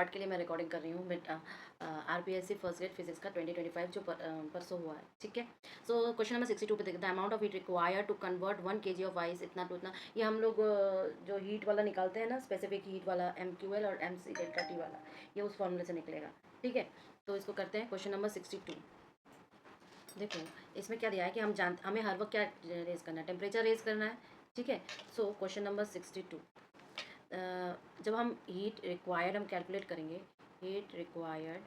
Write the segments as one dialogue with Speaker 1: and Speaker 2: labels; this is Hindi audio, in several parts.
Speaker 1: पार्ट के लिए मैं रिकॉर्डिंग कर रही हूँ बेटा, आरपीएससी फर्स्ट ग्रेड फिजिक्स का 2025 जो परसों हुआ है, ठीक है। सो क्वेश्चन नंबर 62 पे देखते हैं, the amount of heat required to convert 1 kg of ice इतना टू इतना। ये हम लोग जो हीट वाला निकालते हैं ना, स्पेसिफिक हीट वाला MQL और MC डेल्टा T वाला, ये उस फॉर्मूले से निकलेगा, ठीक है। तो इसको करते हैं क्वेश्चन नंबर 62। देखो इसमें क्या दिया है कि हमें हर वक्त क्या रेज करना है, टेम्परेचर रेज करना है, ठीक है। सो क्वेश्चन नंबर 62, जब हम हीट रिक्वायर्ड हम कैलकुलेट करेंगे, heat required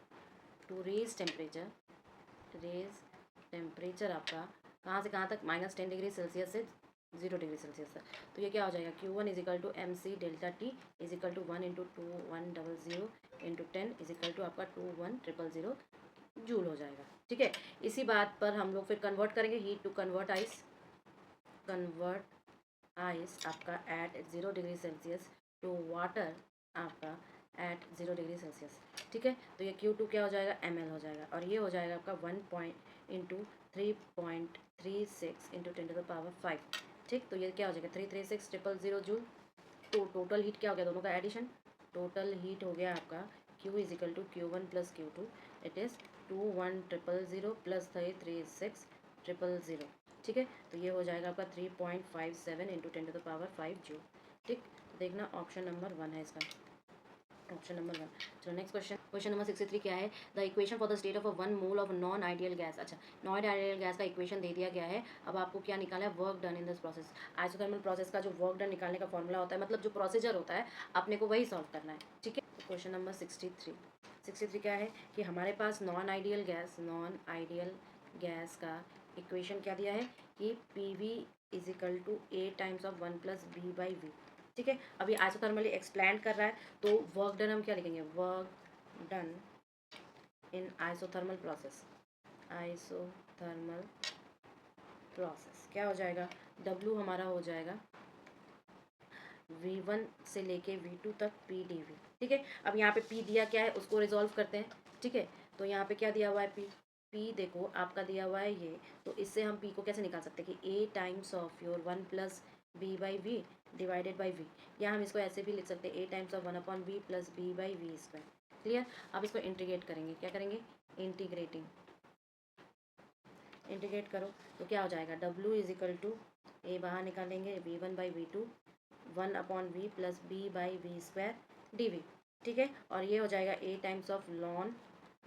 Speaker 1: to raise temperature आपका कहाँ से कहाँ तक, -10 डिग्री सेल्सियस से 0 डिग्री सेल्सियस तक। तो ये क्या हो जाएगा, Q1 is equal to MC delta T is equal to 1 into 2100 into 10 is equal to आपका 21000 जूल हो जाएगा, ठीक है। इसी बात पर हम लोग फिर कन्वर्ट करेंगे, हीट टू कन्वर्ट आइस आपका at 0 degree Celsius to water आपका एट 0 डिग्री सेल्सियस, ठीक है। तो ये Q2 क्या हो जाएगा, ml हो जाएगा, और ये हो जाएगा आपका 3.36 इंटू 10⁵, ठीक। तो ये क्या हो जाएगा 336,000 जूल। तो टोटल हीट क्या हो गया, दोनों का एडिशन, टोटल हीट हो गया आपका Q is equal to Q1 plus Q2, it is 21,000 plus 336,000, ठीक है। तो ये हो जाएगा आपका 3.57 इंटू 10⁵ जूल, ठीक। तो देखना ऑप्शन नंबर 1 है इसका, ऑप्शन नंबर 1। चलो नेक्स्ट क्वेश्चन नंबर 63 क्या है, the equation for the state of 1 mole of non ideal gas. अच्छा, नॉन आइडियल गैस का इक्वेशन दे दिया गया है, अब आपको क्या निकालना है, work done in this process. Isothermal process का जो वर्क डन निकालने का फॉर्मूला होता है, मतलब जो प्रोसीजर होता है, अपने को वही सॉल्व करना है, ठीक है। क्वेश्चन नंबर 63 क्या है कि हमारे पास नॉन आइडियल गैस का इक्वेशन क्या दिया है कि PV is equal to A times of 1 plus B/V, ठीक है। अभी आइसोथर्मली एक्सप्लेंड कर रहा है, तो वर्क डन हम क्या लिखेंगे, work done in isothermal process क्या हो जाएगा, W हमारा हो जाएगा V1 से लेके V2 तक PdV, ठीक है। अब यहाँ पे P दिया क्या है, उसको रिजॉल्व करते हैं, ठीक है। तो यहाँ पे क्या दिया हुआ है, P देखो आपका दिया हुआ है ये, तो इससे हम P को कैसे निकाल सकते हैं कि A times of your 1 plus B/V divided by V, या हम इसको ऐसे भी लिख सकते हैं A times of 1/V plus B/V², clear. अब इसको इंटीग्रेट करेंगे, क्या करेंगे, इंटीग्रेट करो, तो क्या हो जाएगा, W is equal to A बाहर निकालेंगे, V1/V2 1/V plus B/V² dV, ठीक है। और ये हो जाएगा A टाइम्स ऑफ लॉन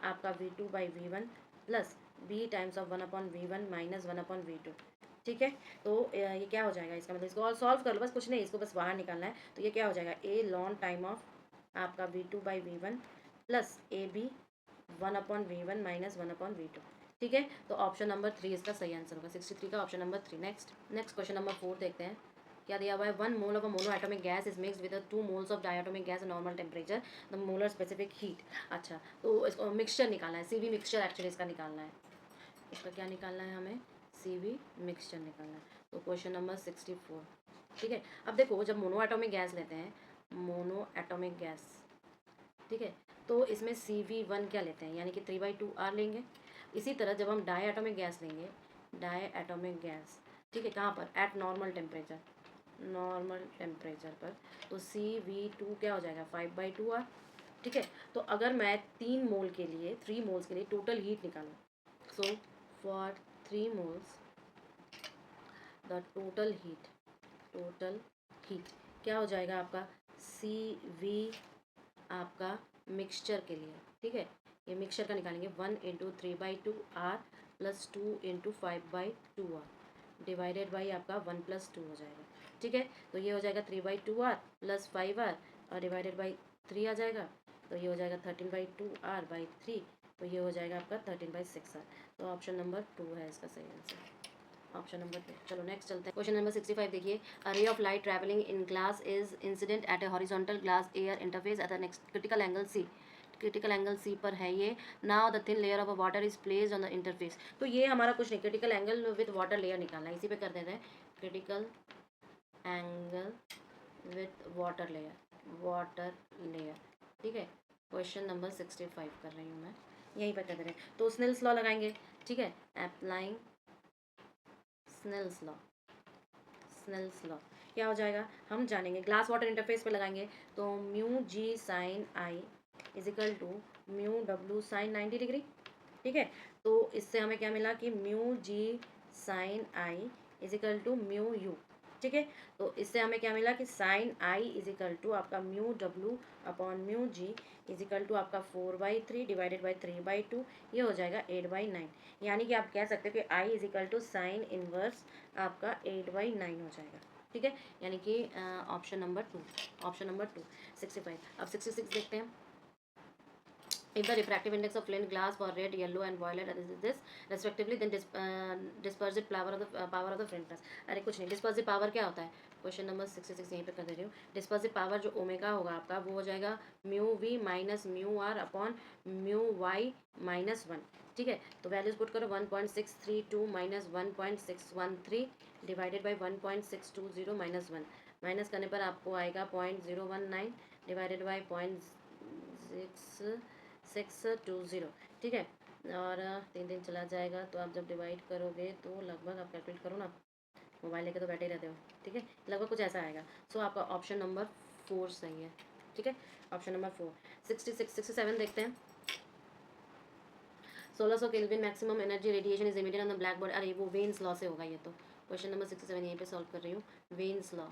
Speaker 1: आपका V2/V1 plus B times of 1/V1 minus 1/V2, ठीक है। तो ये क्या हो जाएगा, इसका मतलब इसको और सॉल्व कर लो, बस कुछ नहीं, इसको बस बाहर निकालना है। तो ये क्या हो जाएगा, A लॉन टाइम ऑफ आपका V2/V1 plus AB 1/V1 minus 1/V2, ठीक है। तो ऑप्शन नंबर 3 इसका सही आंसर होगा, 63 का option number 3। Next question number 4 देखते हैं, क्या दिया हुआ है, 1 mole of a mono atomic gas is mixed with 2 moles of diatomic gas normal temperature, the molar specific heat. अच्छा, तो इसको मिक्सचर निकालना है, CV मिक्सचर एक्चुअली इसका निकालना है, इसका क्या निकालना है हमें, CV मिक्सचर निकालना है। तो क्वेश्चन नंबर 64, ठीक है। अब देखो जब मोनो एटॉमिक गैस लेते हैं, मोनो एटॉमिक गैस, ठीक है, तो इसमें CV1 क्या लेते हैं, यानी कि 3/2R लेंगे। इसी तरह जब हम डाई एटॉमिक गैस लेंगे, ठीक है, कहाँ पर, एट नॉर्मल टेम्परेचर पर, तो CV2 क्या हो जाएगा, 5/2R, ठीक है। तो अगर मैं 3 मोल्स के लिए टोटल हीट निकालूँ, so for 3 moles the total heat क्या हो जाएगा आपका, CV आपका मिक्सचर के लिए, ठीक है, ये मिक्सचर का निकालेंगे, 1 into 3/2R plus 2 into 5/2R divided by आपका 1 प्लस 2 हो जाएगा, ठीक है। तो ये हो जाएगा 3/2R प्लस 5R और डिवाइडेड बाई 3 आ जाएगा, तो ये हो जाएगा 13/2R/3, तो ये हो जाएगा आपका 13/6R। तो ऑप्शन नंबर 2 है इसका सही आंसर, ऑप्शन नंबर 2। चलो नेक्स्ट चलते हैं, क्वेश्चन नंबर 65 देखिए, a ray of light travelling in glass is incident at a horizontal glass air interface at the next critical angle C पर है ये। Now the thin layer of a water is placed on the interface. तो ये हमारा कुछ नहीं, critical angle with water layer निकालना है, इसी पे कर देते हैं, critical angle with water layer, ठीक है। क्वेश्चन नंबर 65 कर रही हूँ मैं, यहीं पर कर दे रहे हैं। तो स्नेल्स लॉ लगाएंगे, ठीक है, अप्लाइंग स्नेल्स लॉ क्या हो जाएगा, हम जानेंगे, ग्लास वाटर इंटरफेस पे लगाएंगे, तो μg sin I is equal to mu W sine 90 degree. ठीक है, तो इससे हमें क्या मिला कि mu G sine I is equal to mu U. ठीक है, तो इससे हमें क्या मिला कि साइन आई इजिकल टू आपका mu W upon mu G is equal to आपका 4/3 डिवाइडेड बाई 3/2, ये हो जाएगा 8/9। यानी कि आप कह सकते हो कि आई इजिकल टू साइन इनवर्स आपका 8/9 हो जाएगा। ठीक है, यानी कि ऑप्शन नंबर 2, ऑप्शन नंबर 2 65। अब 66 देखते हैं। If the refractive index of flint glass for red, yellow and violet is this respectively, then dispersive power of the flint glass। अरे कुछ नहीं, dispersive power क्या होता है? क्वेश्चन नंबर 66 यहीं पे कर दे रही हूँ। डिस्पर्सिव पावर जो ओमेगा होगा आपका वो हो जाएगा mu V minus mu R upon mu Y minus 1। ठीक है, तो वैल्यूज पुट करो 1.632 minus 1.613 divided by 1.620 minus 1। Minus करने पर आपको आएगा 0.019 डिवाइडेड बाई 0.620। ठीक है, और 3 दिन चला जाएगा, तो आप जब डिवाइड करोगे तो लगभग आप कैलकुलेट करो ना, मोबाइल लेके तो बैठे ही रहते हो। ठीक है, लगभग कुछ ऐसा आएगा। सो आपका ऑप्शन नंबर 4 सही है। ठीक है, ऑप्शन नंबर 4। 67 देखते हैं। 1600 kelvin maximum energy radiation is emitted on the black body. अरे वो वेन्स लॉ से होगा ये तो। क्वेश्चन नंबर 67 यहीं पे सॉल्व कर रही हूँ। Veins law,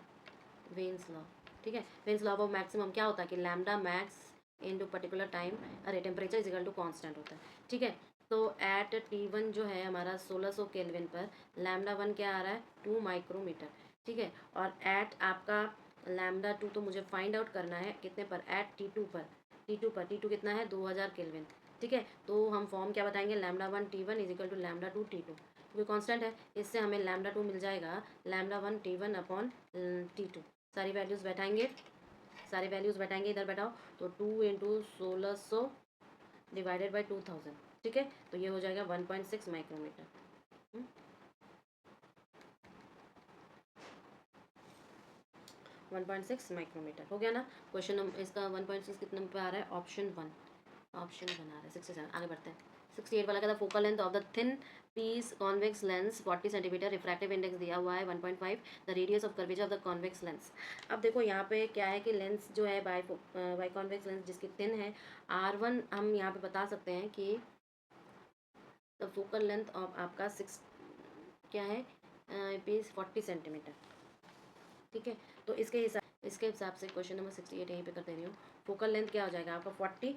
Speaker 1: veins law. ठीक है, वेन्स लॉ ऑफ मैक्सिमम क्या होता है कि lambda max into particular time, अरे temperature is equal to constant होता है। ठीक है, तो एट T1 जो है हमारा 1600 केल्विन पर लैम्डा 1 क्या आ रहा है 2 माइक्रोमीटर। ठीक है, और एट आपका लैम्डा 2 तो मुझे फाइंड आउट करना है कितने पर, एट T2 पर। T2 कितना है 2000 केल्विन। ठीक है, तो हम फॉर्म क्या बताएंगे, lambda 1 T1 is equal to lambda 2 T2, क्योंकि कांस्टेंट है, इससे हमें लैम्डा 2 मिल जाएगा लैम्डा 1 T1 अपॉन T2। सारी वैल्यूज़ बैठाएंगे, सारी वैल्यूज़ बैठाएंगे, इधर बैठाओ, तो 2 इंटू 1600 डिवाइडेड बाई 2000। ठीक है, तो ये हो जाएगा 1.6 माइक्रोमीटर। 1.6 माइक्रोमीटर हो गया ना। क्वेश्चन इसका 1.6 कितने पे आ रहा है, ऑप्शन 1, ऑप्शन 1 आ रहा है। 67 आगे बढ़ते हैं। 68 वाला कहता है focal length of the thin piece convex lens 40 centimetre, refractive index दिया हुआ है 1.5, the radius of curvature of the convex lens. अब देखो यहाँ पे क्या है कि लेंस जो है बाई कॉन्वेक्स लेंस जिसकी थिन है R1, हम यहाँ पे बता सकते हैं कि द फोकल लेंथ ऑफ आपका 6 क्या है पीस 40 सेंटीमीटर। ठीक है, तो इसके हिसाब से क्वेश्चन नंबर 68 यहीं पे कर दे रही हूँ। फोकल लेंथ क्या हो जाएगा आपका 40।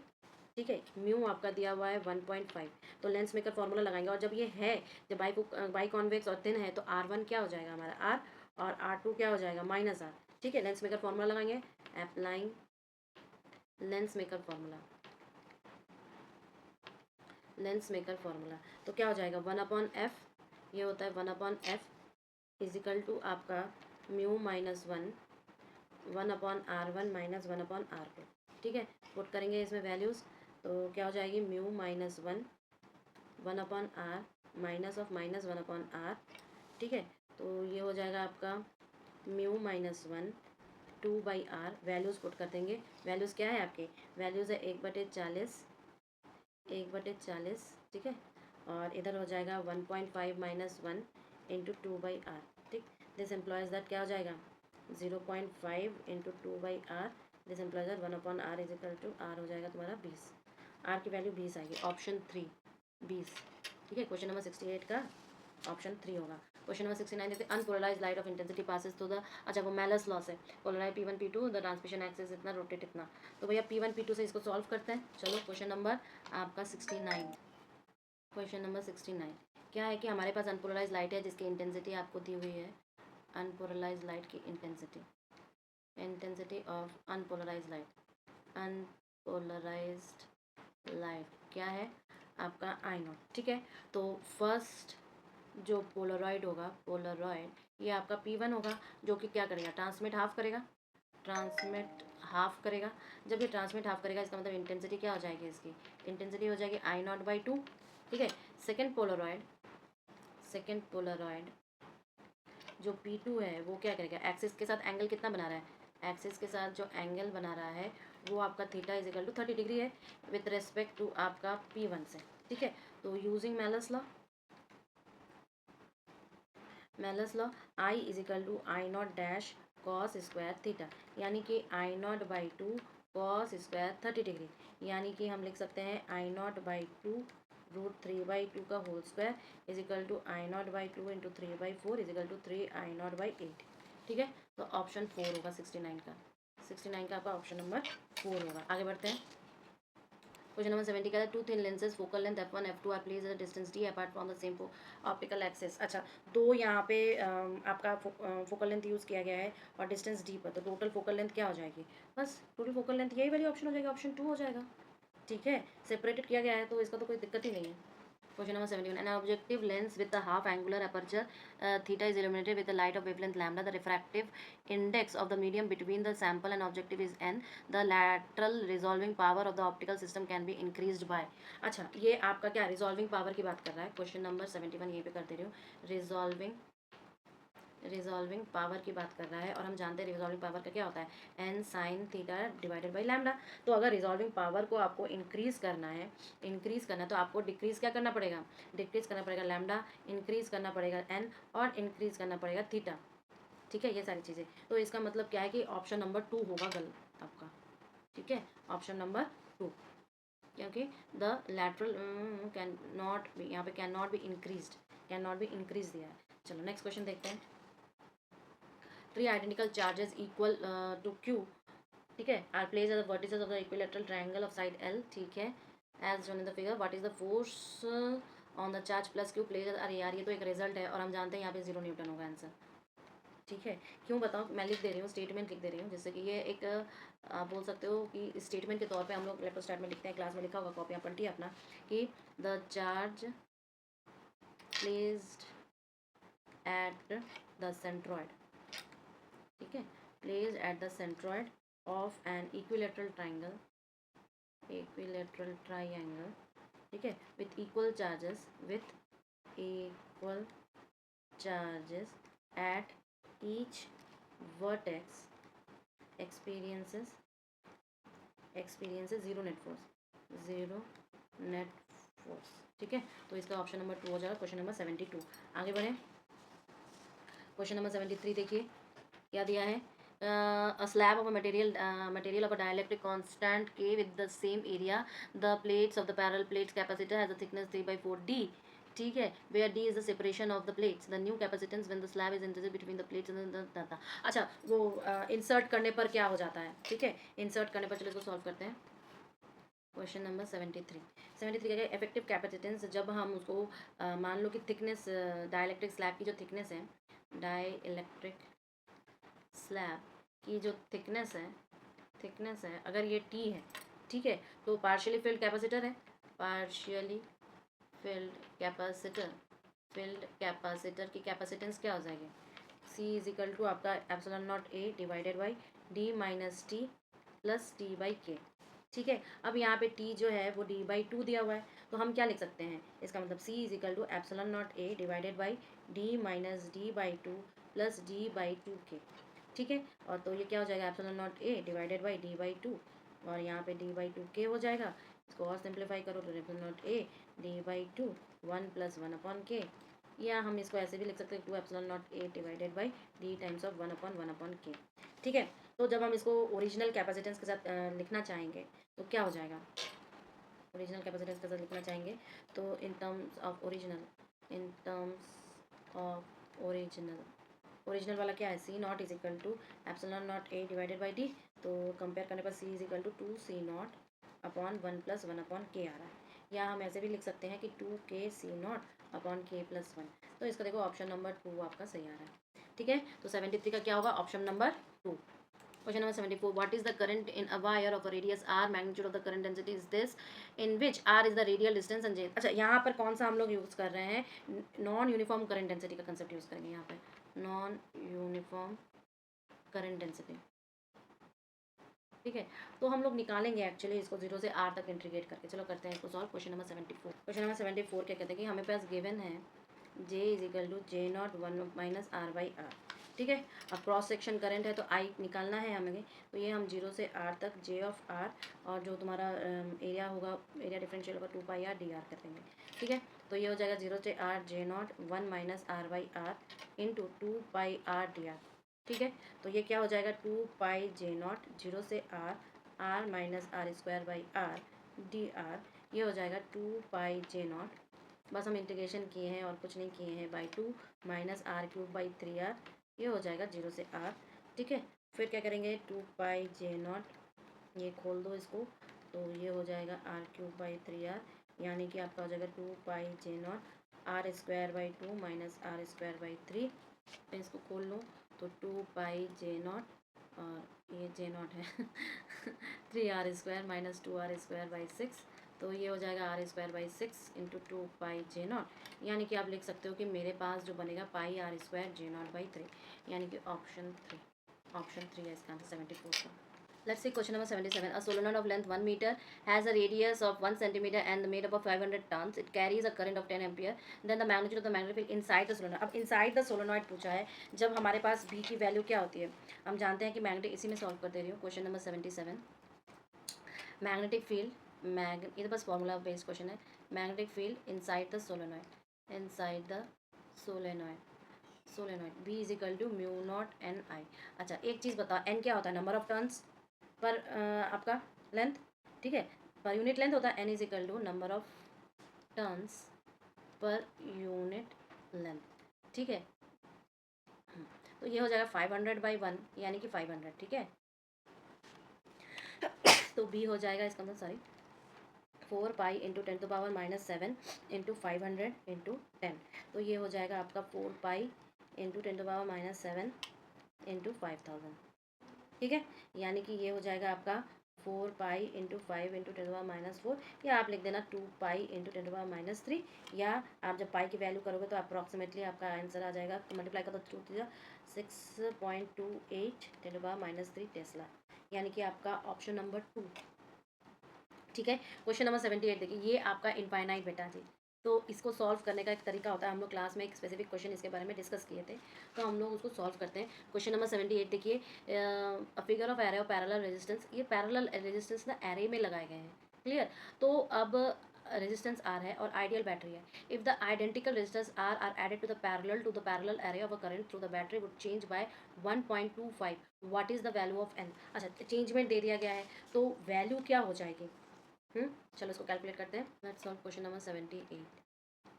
Speaker 1: ठीक है, म्यू आपका दिया हुआ है 1.5, तो लेंस मेकर फॉर्मूला लगाएंगे, और जब ये है, जब बाई कॉन्वेक्स और थिन है, तो R1 क्या हो जाएगा हमारा R, और R2 क्या हो जाएगा माइनस R। ठीक है, लेंस मेकर फॉर्मूला लगाएंगे, applying lens maker formula, lens maker formula, तो क्या हो जाएगा 1/f, ये होता है 1/f इजिकल टू आपका mu minus 1/R1 minus 1/R2। ठीक है, पुट करेंगे इसमें वैल्यूज़, तो क्या हो जाएगी mu minus 1/R minus of minus 1/R। ठीक है, तो ये हो जाएगा आपका mu minus 1 2/R। Values put कर देंगे, वैल्यूज़ क्या है आपके, वैल्यूज़ है 1/40, 1/40। ठीक है, और इधर हो जाएगा 1.5 माइनस 1 इंटू 2/R। ठीक, दिस एम्प्लॉयज़ दैट क्या हो जाएगा 0.5 into 2/R, this implies that 1/R is equal to R हो जाएगा तुम्हारा 20। R की वैल्यू 20 आएगी, ऑप्शन 3 20। ठीक है, क्वेश्चन नंबर 68 का ऑप्शन 3 होगा। क्वेश्चन नंबर 69 देखते हैं, unpolarised light of intensity passes to the, अच्छा वो मेलस लॉस है, polarise P1 P2 the transmission axis इतना, रोटेट इतना। तो भैया P1 P2 से इसको सॉल्व करते हैं। चलो क्वेश्चन नंबर आपका 69, क्वेश्चन नंबर 69 क्या है कि हमारे पास अनपोलराइज लाइट है जिसकी इंटेंसिटी आपको दी हुई है, अनपोलराइज लाइट की intensity, intensity of unpolarised light, unpolarised light क्या है आपका I0। ठीक है, तो फर्स्ट जो पोलरॉइड होगा, पोलरॉइड ये आपका P1 होगा, जो कि क्या करेगा, ट्रांसमिट हाफ करेगा, ट्रांसमिट हाफ करेगा। जब ये ट्रांसमिट हाफ करेगा इसका मतलब इंटेंसिटी क्या हो जाएगी, इसकी इंटेंसिटी हो जाएगी I0/2। ठीक है, सेकेंड पोलरॉइड, सेकेंड पोलरॉइड जो P2 है वो क्या करेगा, एक्सिस के साथ एंगल कितना बना रहा है, एक्सिस के साथ जो एंगल बना रहा है वो आपका theta is equal to 30 degree है विथ रेस्पेक्ट टू आपका P1 से। ठीक है, तो using Malus law, Malus law I is equal to I0 dash cos square theta, यानी कि I0/2 कॉस स्क्वायर 30 डिग्री, यानी कि हम लिख सकते हैं I0/2 √3/2 का whole square is equal to I0/2 into 3/4 is equal to 3I0/8। ठीक है, तो ऑप्शन 4 होगा 69 का। 69 का आपका ऑप्शन नंबर 4 होगा। आगे बढ़ते हैं। क्वेश्चन नंबर 70 का है, two thin lenses focal length f1 f2 are placed at distance d apart from the same optical axis. अच्छा, दो यहाँ पे आपका फोकल लेंथ यूज़ किया गया है और डिस्टेंस d पर, तो टोटल फोकल लेंथ क्या हो जाएगी? बस टोटल फोकल लेंथ यही वाली ऑप्शन हो जाएगा, ऑप्शन 2 हो जाएगा। ठीक है, सेपरेटेड किया गया है तो इसका तो कोई दिक्कत ही नहीं है। Question number 71. An objective lens with a half angular aperture theta is illuminated with a light of wavelength lambda. The refractive index of the medium between the sample and objective is n. The lateral resolving power of the optical system can be increased by. अच्छा, ये आपका क्या रिजॉल्विंग पावर की बात कर रहा है। क्वेश्चन नंबर 71 यहीं पे कर दे रही हूँ। रिजॉल्विंग पावर की बात कर रहा है और हम जानते हैं रिजॉल्विंग पावर का क्या होता है, n sin theta divided by lambda. तो अगर रिजॉल्विंग पावर को आपको इंक्रीज़ करना है तो आपको डिक्रीज़ क्या करना पड़ेगा? डिक्रीज़ करना पड़ेगा लैम्डा, इंक्रीज़ करना पड़ेगा n और इंक्रीज़ करना पड़ेगा थीटा। ठीक है, ये सारी चीज़ें। तो इसका मतलब क्या है कि ऑप्शन नंबर 2 होगा गलत आपका। ठीक है, ऑप्शन नंबर 2, क्योंकि the lateral can not be, यहाँ पे कैन नॉट बी इंक्रीज दिया है। चलो नेक्स्ट क्वेश्चन देखते हैं। Three identical charges equal to Q, ठीक है, are placed at the vertices of the equilateral triangle of side L, ठीक है, as shown in the figure. What is the force on the charge plus Q placed at, अरे यार ये तो एक रिजल्ट है और हम जानते हैं यहाँ पे 0 न्यूटन होगा आंसर। ठीक है, क्यों बताओ, मैं लिख दे रही हूँ, स्टेटमेंट लिख दे रही हूँ, जिससे कि ये एक आप बोल सकते हो कि स्टेटमेंट के तौर पे हम लोग इलेक्ट्रोस्टैट में लिखते हैं, क्लास में लिखा होगा, कॉपियाँ पलटी अपना, कि the charge placed at the centroid, ठीक है, placed at the centroid of an equilateral triangle, ठीक है, with equal charges at each vertex experiences zero net force। ठीक है, तो इसका ऑप्शन नंबर 2 हो जाएगा, क्वेश्चन नंबर 72। आगे बढ़े, क्वेश्चन नंबर 73 देखिए क्या दिया है। A slab of a material of a dielectric constant K with the same area. The plates of the parallel plates capacitor has a thickness 3/4 D. ठीक है, where D is the separation of the plates. The new capacitance when the slab is inserted between the plates and the अच्छा, वो इंसर्ट करने पर क्या हो जाता है। ठीक है, इंसर्ट करने पर, चलो इसको सॉल्व करते हैं। क्वेश्चन नंबर 73 का इफेक्टिव कैपेसिटेंस, जब हम उसको मान लो कि थिकनेस, डाइलेक्ट्रिक स्लैब की जो थिकनेस है, डाइलेक्ट्रिक स्लैब की जो थिकनेस है अगर ये T है, ठीक है, तो पार्शियली फिल्ड कैपेसिटर है, पार्शियली फिल्ड कैपेसिटर की कैपेसिटेंस क्या हो जाएगी, C इज इक्वल टू आपका epsilon naught A divided by D minus T plus T by K। ठीक है, अब यहाँ पे T जो है वो D/2 दिया हुआ है, तो हम क्या लिख सकते हैं, इसका मतलब C is equal to epsilon naught A divided by D minus D/2 plus D/2 K। ठीक है, और तो ये क्या हो जाएगा, epsilon naught A divided by D/2 और यहाँ पे D/2 K हो जाएगा। इसको और सिंप्लीफाई करो तो epsilon naught A D/2 1 + 1/K, या हम इसको ऐसे भी लिख सकते हैं 2 epsilon naught A divided by D times of 1/1/K। ठीक है, तो जब हम इसको ओरिजिनल कैपेसिटेंस के साथ लिखना चाहेंगे तो क्या हो जाएगा, ओरिजिनल कैपेसिटेंस के साथ लिखना चाहेंगे तो इन टर्म्स ऑफ ओरिजिनल वाला क्या है, C0 is equal to epsilon naught A divided by D, तो कंपेयर करने पर C is equal to 2C0 upon 1 + 1/K आ रहा है, या हम ऐसे भी लिख सकते हैं कि 2KC0 अपॉन K + 1। तो इसका देखो ऑप्शन नंबर 2 आपका सही आ रहा है। ठीक है, तो 73 का क्या होगा, option number 2। Question number 74. What is the current in a wire of a radius r? Magnitude of the current density is this, in which r is the radial distance and j। अच्छा, यहाँ पर कौन सा हम लोग यूज़ कर रहे हैं, नॉन यूनिफॉर्म करंट डेंसिटी का कंसेप्ट यूज़ करेंगे यहाँ पे, नॉन यूनिफॉर्म करंट डेंसिटी। ठीक है, तो हम लोग निकालेंगे एक्चुअली इसको 0 से r तक इंटीग्रेट करके। चलो करते हैं इसको solve. Question number 74। Question number 74 क्या कहते हैं कि हमें पास गिवन है J is equal to J0 1 - R/r। ठीक है, अब क्रॉस सेक्शन करंट है तो I निकालना है हमें, तो ये हम 0 से R तक J ऑफ R और जो तुम्हारा एरिया होगा, एरिया डिफरेंशियल होगा 2πr dr कर देंगे। ठीक है, तो ये हो जाएगा 0 से R J0 1 - R/r into 2πr dr। ठीक है, तो ये क्या हो जाएगा 2π J0 0 से R R minus R square by R D R, ये हो जाएगा 2π/0, बस हम इंटीग्रेशन किए हैं और कुछ नहीं किए हैं, by 2 minus r³ by 3r, ये हो जाएगा 0 से r। ठीक है, फिर क्या करेंगे 2π/0, ये खोल दो इसको, तो ये हो जाएगा r³ बाई 3r, यानी कि आपका हो जाएगा 2π/0 R square by 2 minus R square by 3। इसको खोल लो तो 2π/0 और ये J0 है 3r² माइनस 2r² बाई 6, तो ये हो जाएगा r² बाई 6 इंटू 2π/0, यानी कि आप लिख सकते हो कि मेरे पास जो बनेगा πr² J0 बाई 3, यानी कि ऑप्शन 3 है इसका आंसर 74 का। Let's see question number 77. A solenoid of length 1 meter has a radius of 1 centimeter and made up of 500 turns. It carries a current of 10 ampere. Then the magnitude of the magnetic field inside the solenoid. अब inside the solenoid पूछा है, जब हमारे पास B की वैल्यू क्या होती है, हम जानते हैं कि मैग्नेटिक, इसी में सॉल्व कर दे रही हूँ। क्वेश्चन नंबर 77, मैग्नेटिक फील्ड, ये तो बस फॉर्मूला बेस्ड क्वेश्चन है। Magnetic field inside the solenoid B is equal to mu naught N I. अच्छा एक चीज़ बताओ, एन क्या होता है, नंबर ऑफ टर्न्स पर आपका लेंथ, ठीक है, पर यूनिट लेंथ होता है। N is equal to number of turns per unit length, ठीक है। तो ये हो जाएगा 500/1, यानी कि 500, ठीक है। तो बी हो जाएगा इसका मतलब, सॉरी, 4π इंटू 10⁻⁻7 इंटू 500 इंटू 10, तो ये हो जाएगा आपका 4π इंटू 10⁻⁻7 इंटू 5000, ठीक है। यानी कि ये हो जाएगा आपका 4π इंटू 5 इंटू 10⁻⁴, या आप लिख देना 2π इंटू 10⁻⁻3, या आप जब पाई की वैल्यू करोगे तो अप्रॉक्सीमेटली आपका आंसर आ जाएगा, तो मल्टीप्लाई करो तो 6.28 10⁻³ टेस्ला, यानी कि आपका ऑप्शन नंबर 2, ठीक है। क्वेश्चन नंबर 78 देखिए, ये आपका इनफाइनाइट बेटा जी, तो इसको सॉल्व करने का एक तरीका होता है। हम लोग क्लास में एक स्पेसिफिक क्वेश्चन इसके बारे में डिस्कस किए थे, तो हम लोग उसको सॉल्व करते हैं। क्वेश्चन नंबर 78 देखिए, a figure of array of parallel resistance, ये पैरेलल रेजिस्टेंस ना एरे में लगाए गए हैं, क्लियर। तो अब रेजिस्टेंस आर है और आइडियल बैटरी है। If the identical resistance R added to the parallel array of a current through the battery would change by 1.25, what is the value of N. अच्छा चेंजमेंट दे दिया गया है, तो वैल्यू क्या हो जाएगी, चलो इसको कैलकुलेट करते हैं। लेट्स सॉल्व क्वेश्चन नंबर 78,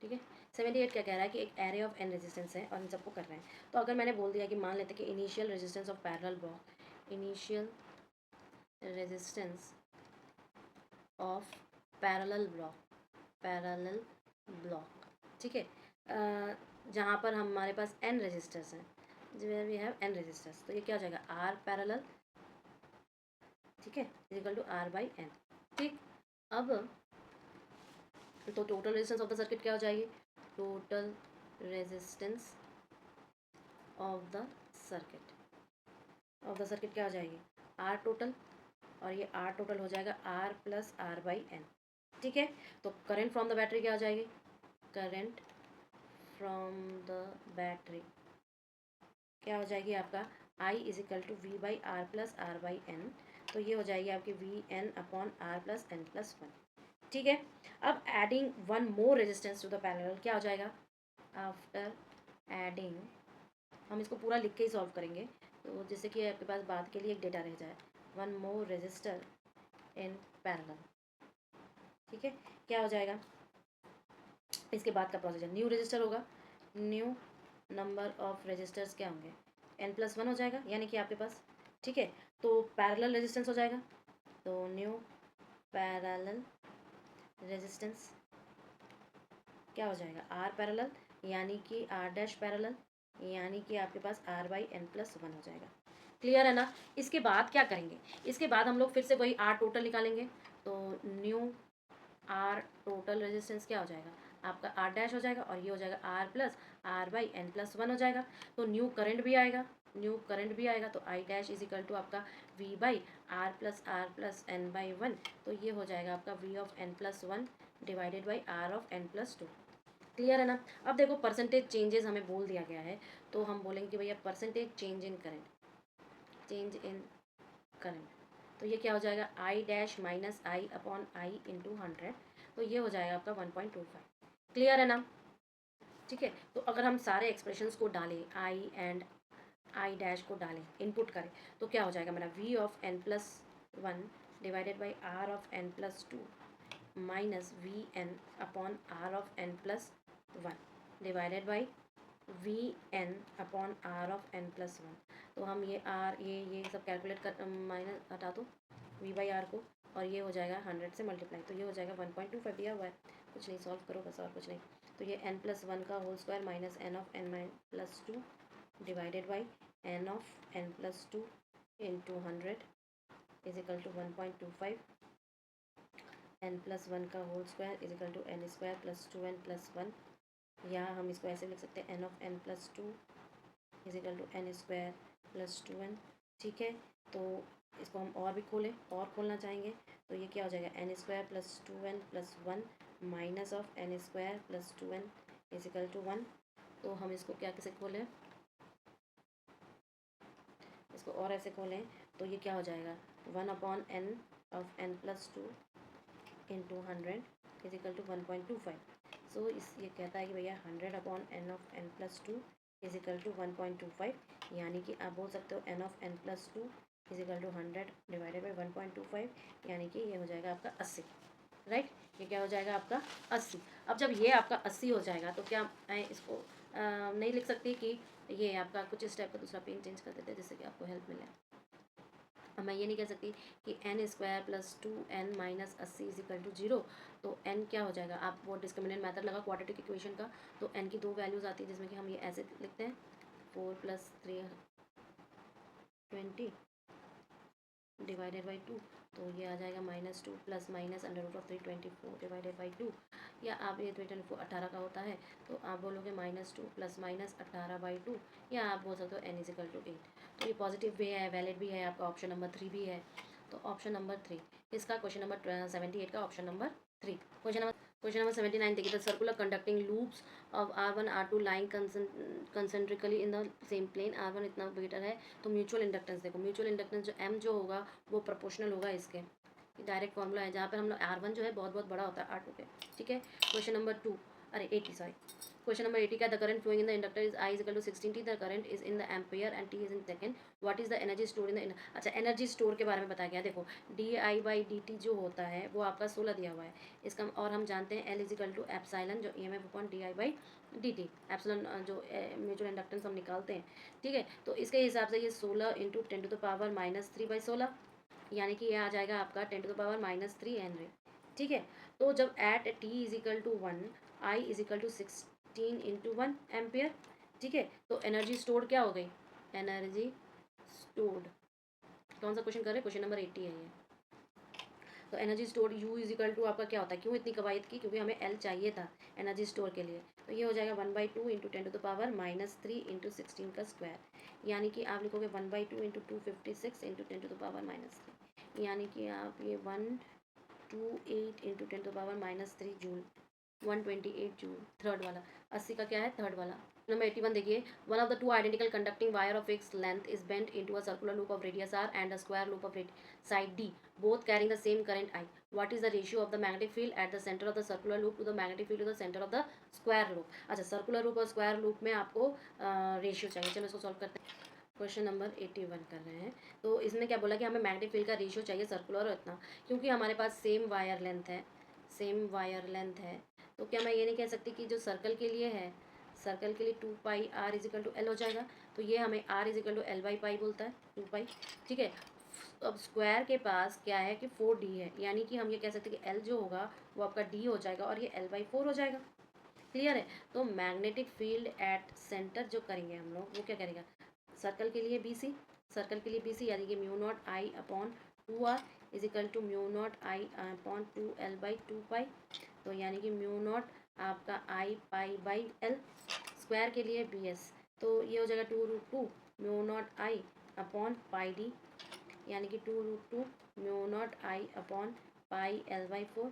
Speaker 1: ठीक है। 78 क्या कह रहा है कि एक एरे ऑफ एन रेजिस्टेंस है और इन सबको कर रहे हैं। तो अगर मैंने बोल दिया कि मान लेते हैं कि initial resistance of parallel block, initial resistance of parallel block, ठीक है, जहाँ पर हमारे पास एन रेजिस्टर्स हैं, where we have N resistors, तो ये क्या हो जाएगा आर पैरेलल, ठीक है, is equal to R by N, ठीक। अब तो total resistance of the circuit क्या हो जाएगी, total resistance of the circuit क्या हो जाएगी, आर टोटल, और ये आर टोटल हो जाएगा R plus R by N, ठीक है। तो करंट फ्रॉम द बैटरी क्या हो जाएगी, करंट फ्रॉम द बैटरी क्या हो जाएगी आपका, I is equal to V by R plus R by N, तो ये हो जाएगी आपकी V N upon R plus N plus 1, ठीक है। अब adding one more resistance to the parallel क्या हो जाएगा, आफ्टर एडिंग, हम इसको पूरा लिख के ही सॉल्व करेंगे, तो जिससे कि आपके पास बाद के लिए एक डेटा रह जाए, one more register in parallel, ठीक है। क्या हो जाएगा, इसके बाद का प्रोसीजर, न्यू रजिस्टर होगा, न्यू नंबर ऑफ रजिस्टर्स क्या होंगे, n+1 हो जाएगा, यानी कि आपके पास, ठीक है। तो पैरेलल रेजिस्टेंस हो जाएगा, तो न्यू पैरेलल रेजिस्टेंस क्या हो जाएगा, आर पैरेलल, यानी कि आर डैश पैरेलल, यानी कि आपके पास r बाई n+1 हो जाएगा, क्लियर है ना। इसके बाद क्या करेंगे, इसके बाद हम लोग फिर से वही आर टोटल निकालेंगे, तो न्यू आर टोटल रेजिस्टेंस क्या हो जाएगा, आपका आर डैश हो जाएगा, और ये हो जाएगा R plus R by n+1 हो जाएगा। तो न्यू करंट भी आएगा, तो I dash is equal to आपका V by R plus N by 1, तो ये हो जाएगा आपका V of n+1 divided by R of n+2, clear है ना। अब देखो परसेंटेज चेंजेस हमें बोल दिया गया है, तो हम बोलेंगे कि भैया परसेंटेज चेंज इन करंट, तो ये क्या हो जाएगा, I dash minus I upon I into 100, तो ये हो जाएगा आपका 1.25, क्लियर है ना, ठीक है। तो अगर हम सारे एक्सप्रेशंस को डालें, आई एंड आई डैश को डालें, इनपुट करें, तो क्या हो जाएगा मेरा v of n+1 divided by R of N plus two minus V N upon R of N plus one divided by V N upon R of N plus one. तो हम ये आर ये सब कैलकुलेट कर माइनस हटा दो वी बाई आर को, और ये हो जाएगा 100 से मल्टीप्लाई, तो ये हो जाएगा 1.25 दिया हुआ है, कुछ नहीं, सॉल्व करो बस और कुछ नहीं। तो ये n प्लस वन का whole square minus N of N plus two divided by N of N plus two into 100 is equal to 1.25 n plus one का whole square is equal to N square plus 2n plus one, या हम इसको ऐसे लिख सकते हैं N of N plus two is equal to N square plus 2n। ठीक है, तो इसको हम और भी खोलना चाहेंगे, तो ये क्या हो जाएगा N square plus 2n plus one minus of N square plus 2n is equal to 1। तो हम इसको क्या कैसे खोलें, इसको और ऐसे खोलें, तो ये क्या हो जाएगा 1 upon N of N plus two into 100 is equal to 1.25। So इस ये कहता है कि भैया 100 upon N of N plus two is equal to 1.25, यानी कि आप बोल सकते हो N of N plus two is equal to 100 divided by 1.25, यानी कि ये हो जाएगा आपका 80। राइट, ये क्या हो जाएगा आपका 80। अब जब ये आपका 80 हो जाएगा तो क्या मैं इसको नहीं लिख सकती कि ये आपका कुछ इस टाइप का दूसरा पेन चेंज कर देते हैं जिससे कि आपको हेल्प मिले। अब मैं ये नहीं कह सकती कि N square plus 2n minus 80 is equal to 0, तो n क्या हो जाएगा, आप वो डिस्क्रिमिनेंट मेथड लगा क्वाड्रेटिक इक्वेशन का, तो n की दो वैल्यूज़ आती है जिसमें कि हम ये ऐसे लिखते हैं 4 प्लस 320 डिवाइडेड बाई 2, तो ये आ जाएगा minus 2 plus minus under root of 324 divided by 2, या आप ये 324 18 का होता है तो आप बोलोगे माइनस 2 प्लस माइनस 18 बाई 2, या आप बोल सकते हो n इज इक्वल टू 8। तो ये पॉजिटिव भी है, वैलिड भी है, आपका ऑप्शन नंबर 3 भी है। तो ऑप्शन नंबर 3 इसका क्वेश्चन नंबर 78 का ऑप्शन नंबर 3। क्वेश्चन नंबर 79 देखिए, the circular conducting loops of R1 R2 line concentrically in the same plane, R1 इतना बेटर है, तो म्यूचुअल इंडक्टेंस देखो, म्यूचुअल इंडक्टेंस जो M जो होगा वो प्रोपोर्शनल होगा इसके, डायरेक्ट फॉर्मूला है जहाँ पर हम लोग R1 जो है बहुत बहुत बड़ा होता है R2 के। ठीक है, क्वेश्चन नंबर 2 अरे 80 सॉरी, क्वेश्चन नंबर 80 का the current flowing in the inductor is I is equal to 16t, the current is in the ampere and t is in second, what is the energy store in the, अच्छा एनर्जी स्टोर के बारे में बताया गया। देखो di बाई dt जो होता है वो आपका 16 दिया हुआ है इसका, और हम जानते हैं L is equal to epsilon जो EMF upon di by dt, epsilon जो म्यूचुअल इंडक्टेंस हम निकालते हैं। ठीक है, तो इसके हिसाब से ये 16 into 10 to the power minus 3 by 16, यानी कि ये आ जाएगा आपका 10 to the power minus 3 henry. ठीक है, तो जब at t is equal to 1 I is equal to 16 into 1 ampere. ठीक है, तो एनर्जी स्टोर्ड क्या हो गई, एनर्जी स्टोर्ड, कौन सा क्वेश्चन कर रहे हैं, क्वेश्चन नंबर 80 है ये। तो energy store U is equal to आपका क्या होता है, क्यों इतनी कवायद की, क्योंकि हमें L चाहिए था एनर्जी स्टोर के लिए, तो ये हो जाएगा 1/2 into 10 to the power minus 3 into 16 का स्क्वायर, यानी कि आप लिखोगे 1/2 into 256 into 10 to the power minus 3, यानी कि आप ये 128 into 10 to the power minus 3 joule, 128 joule, third वाला। 80 का क्या है, थर्ड वाला। नंबर 81 देखिए, one of the two identical conducting wire of fix length is bent into a circular loop of radius r and a square loop of side d, both carrying the same current I. What is the ratio of the magnetic field at the center of the circular loop to the magnetic field to the center of the square loop? अच्छा, सर्कुलर लूप और स्क्वायर लूप में आपको रेशियो चाहिए। चलो इसको सॉल्व करते हैं। क्वेश्चन नंबर 81 कर रहे हैं, तो इसमें क्या बोला कि हमें मैग्नेटिक फील्ड का रेशियो चाहिए सर्कुलर और इतना, क्योंकि हमारे पास सेम वायर लेंथ है, तो क्या मैं ये नहीं कह सकती कि जो सर्कल के लिए है, सर्कल के लिए 2 pi r is equal to L हो जाएगा, तो ये हमें r is equal to L by pi बोलता है, 2 पाई। ठीक है, अब स्क्वायर के पास क्या है कि 4d है, यानी कि हम ये कह सकते हैं कि L जो होगा वो आपका d हो जाएगा और ये L/4 हो जाएगा। क्लियर है, तो मैग्नेटिक फील्ड एट सेंटर जो करेंगे हम लोग वो क्या करेगा, सर्कल के लिए BC यानी कि mu naught I upon 2r is equal to mu naught I upon 2L/2 pi, तो यानी कि म्यू नॉट आपका I pi by L। Square के लिए BS, तो ये हो जाएगा 2√2 mu naught I upon pi d, यानी कि 2√2 mu naught I upon pi L/4,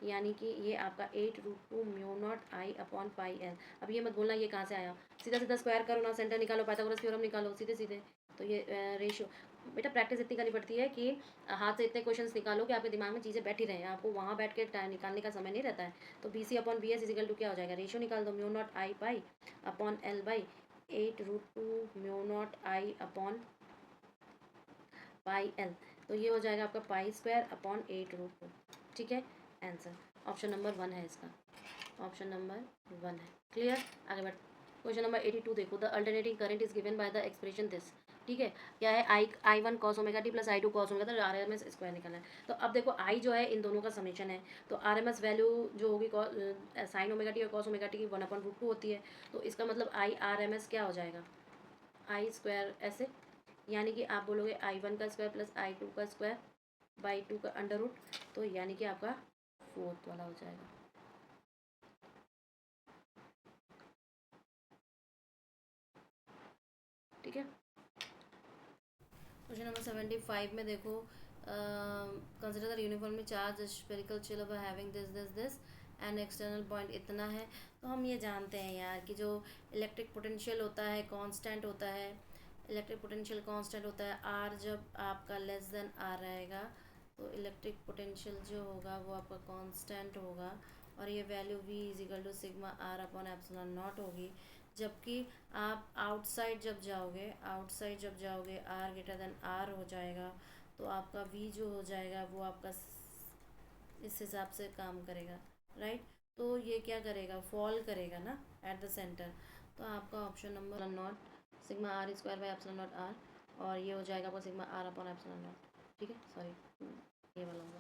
Speaker 1: यानी कि ये आपका 8√2 mu naught I upon pi L। अब ये मत बोलना ये कहाँ से आया, सीधा सीधा स्क्वायर करो ना, सेंटर निकालो, पाइथागोरस थ्योरम निकालो, सीधे सीधे। तो ये रेशियो बेटा प्रैक्टिस इतनी करनी पड़ती है कि हाथ से इतने क्वेश्चंस निकालो कि आपके दिमाग में चीज़ें बैठी रहें, आपको वहाँ बैठ के निकालने का समय नहीं रहता है। तो BC upon BS is equal to क्या हो जाएगा, रेशियो निकाल दो, mu naught I pi upon L by 8√2 mu naught I upon pi L। तो ये हो जाएगा आपका पाई स्क्वायर अपॉन 8√2। ठीक है, आंसर ऑप्शन नंबर 1 है इसका, ऑप्शन नंबर 1 है। क्लियर, आगे बढ़। क्वेश्चन नंबर 82 देखो, the alternating current is given by the expression this. ठीक है, क्या है, I1 cos omega T plus I2 cos omega, तो RMS स्क्वायर निकलना है। तो अब देखो I जो है इन दोनों का समेशन है, तो RMS वैल्यू जो होगी साइन ओमेगा टी और cos ओमेगा टी की 1/√2 होती है। तो इसका मतलब RMS क्या हो जाएगा, I स्क्वायर ऐसे, यानी कि आप बोलोगे I1 का स्क्वायर प्लस I2 का स्क्वायर बाई 2 का अंडर रूट, तो यानी कि आपका 4th वाला हो जाएगा। ठीक है, क्वेश्चन नंबर 75 में देखो, consider the uniformly charge spherical shell having this and external point इतना है। तो हम ये जानते हैं यार कि जो इलेक्ट्रिक पोटेंशियल होता है कांस्टेंट होता है, इलेक्ट्रिक पोटेंशियल कांस्टेंट होता है, आर जब आपका लेस देन आर रहेगा तो इलेक्ट्रिक पोटेंशियल जो होगा वो आपका कांस्टेंट होगा, और ये value V is equal to sigma R upon epsilon naught होगी। जबकि आप आउटसाइड जब जाओगे आर ग्रेटर देन आर हो जाएगा, तो आपका V जो हो जाएगा वो आपका इस हिसाब से काम करेगा, राइट। तो ये क्या करेगा, फॉल करेगा ना एट द सेंटर। तो आपका option number not sigma R square by epsilon naught R, और ये हो जाएगा आपका sigma R upon epsilon naught. ठीक है, सॉरी ये वाला होगा।